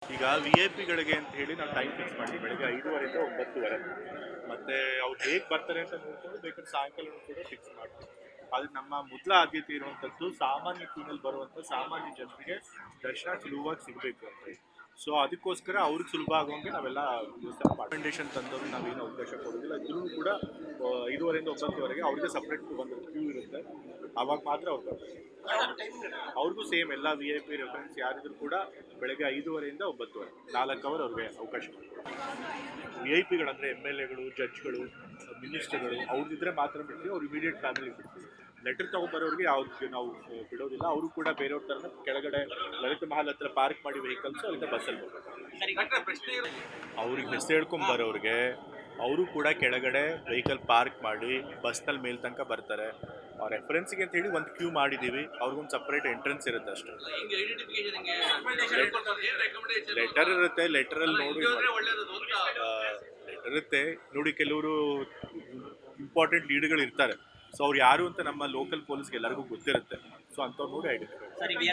ಈಗ V I ಪಿಗಳಿಗೆ ಅಂತ ಹೇಳಿ ನಾವು ಟೈಮ್ ಫಿಕ್ಸ್ ಮಾಡಿದ್ವಿ, ಬೆಳಗ್ಗೆ 5:30 9:30. ಮತ್ತೆ ಅವ್ರು ಹೇಗೆ ಬರ್ತಾರೆ ಅಂತ ನೋಡ್ಕೊಂಡು ಬೇಕಾದ್ರೆ ಸಾಯಂಕಾಲ ಕೂಡ ಫಿಕ್ಸ್ ಮಾಡ್ತೀವಿ. ಆದ್ರೆ ನಮ್ಮ ಮೊದಲ ಆದ್ಯತೆ ಇರುವಂಥದ್ದು ಸಾಮಾನ್ಯ ಕ್ಯೂನಲ್ಲಿ ಬರುವಂಥ ಸಾಮಾನ್ಯ ಜನರಿಗೆ ದರ್ಶನ ಸುಲಭವಾಗಿ ಸಿಗಬೇಕು ಅಂತ ಹೇಳಿ. ಸೊ ಅದಕ್ಕೋಸ್ಕರ ಅವ್ರಿಗೆ ಸುಲಭ ಆಗುವಂಗೆ ನಾವೆಲ್ಲ ರೆಕಮೆಂಡೇಶನ್ ತಂದವರು ನಾವೇನು ಅವಕಾಶ ಕೊಡೋದಿಲ್ಲ. ಇದ್ರೂ ಕೂಡ 5:30 9:00ವರೆಗೆ ಅವ್ರಿಗೆ ಸಪ್ರೇಟ್ ಒಂದು ಕ್ಯೂ ಇರುತ್ತೆ, ಅವಾಗ ಮಾತ್ರ ಅವ್ರು ಬರ್ತಾರೆ. ಅವ್ರಿಗೂ ಸೇಮ್ ಎಲ್ಲ ವಿ ಐ ಪಿ ರೆಫರೆನ್ಸ್ ಯಾರಿದ್ರು ಕೂಡ ಬೆಳಗ್ಗೆ 5:30 9:00 4 ಅವರ್ ಅವ್ರಿಗೆ ಅವಕಾಶ ಮಾಡ್ತೀವಿ. ವಿ ಐ ಪಿಗಳಂದರೆ ಎಮ್ ಎಲ್ ಎಗಳು, ಜಡ್ಜ್ಗಳು, ಮಿನಿಸ್ಟರ್ಗಳು ಅವ್ರದ್ದಿದ್ರೆ ಮಾತ್ರ ಬಿಡ್ತೀವಿ. ಅವ್ರು ಇಮಿಡಿಯೇಟ್ ಫ್ಯಾಮಿಲಿ ಬಿಡ್ತೀವಿ. ಲೆಟರ್ ತೊಗೊಂಬರೋರಿಗೆ ಯಾವ್ದು ನಾವು ಬಿಡೋದಿಲ್ಲ. ಅವರು ಕೂಡ ಬೇರೆಯವ್ರ ಥರನ ಕೆಳಗಡೆ ಲಲಿತ ಮಹಲ್ ಹತ್ರ ಪಾರ್ಕ್ ಮಾಡಿ ವೆಹಿಕಲ್ಸು ಅಲ್ಲಿಂದ ಬಸ್ಸಲ್ಲಿ ಹೋಗ್ತಾರೆ. ಅವ್ರಿಗೆ ಹೆಸರು ಹೇಳ್ಕೊಂಬರೋರಿಗೆ ಅವರು ಕೂಡ ಕೆಳಗಡೆ ವೆಹಿಕಲ್ ಪಾರ್ಕ್ ಮಾಡಿ ಬಸ್ನಲ್ಲಿ ಮೇಲ್ ತನಕ ಬರ್ತಾರೆ. ಅವ್ರ ರೆಫರೆನ್ಸಿಗೆ ಅಂತ ಹೇಳಿ ಒಂದು ಕ್ಯೂ ಮಾಡಿದ್ದೀವಿ, ಅವ್ರಿಗೊಂದು ಸಪ್ರೇಟ್ ಎಂಟ್ರೆನ್ಸ್ ಇರುತ್ತೆ ಅಷ್ಟೇ. ಲೆಟರ್ ಇರುತ್ತೆ, ಲೆಟರಲ್ಲಿ ನೋಡಿ ಲೆಟರ್ ಇರುತ್ತೆ ನೋಡಿ, ಕೆಲವರು ಇಂಪಾರ್ಟೆಂಟ್ ಲೀಡ್ಗಳು ಇರ್ತಾರೆ. ಸೊ ಅವ್ರು ಯಾರು ಅಂತ ನಮ್ಮ ಲೋಕಲ್ ಪೊಲೀಸ್ಗೆ ಎಲ್ಲರಿಗೂ ಗೊತ್ತಿರುತ್ತೆ. ಸೊ ಅಂಥವ್ರು ನೋಡಿ ಐಡೆಂಟಿಫೈ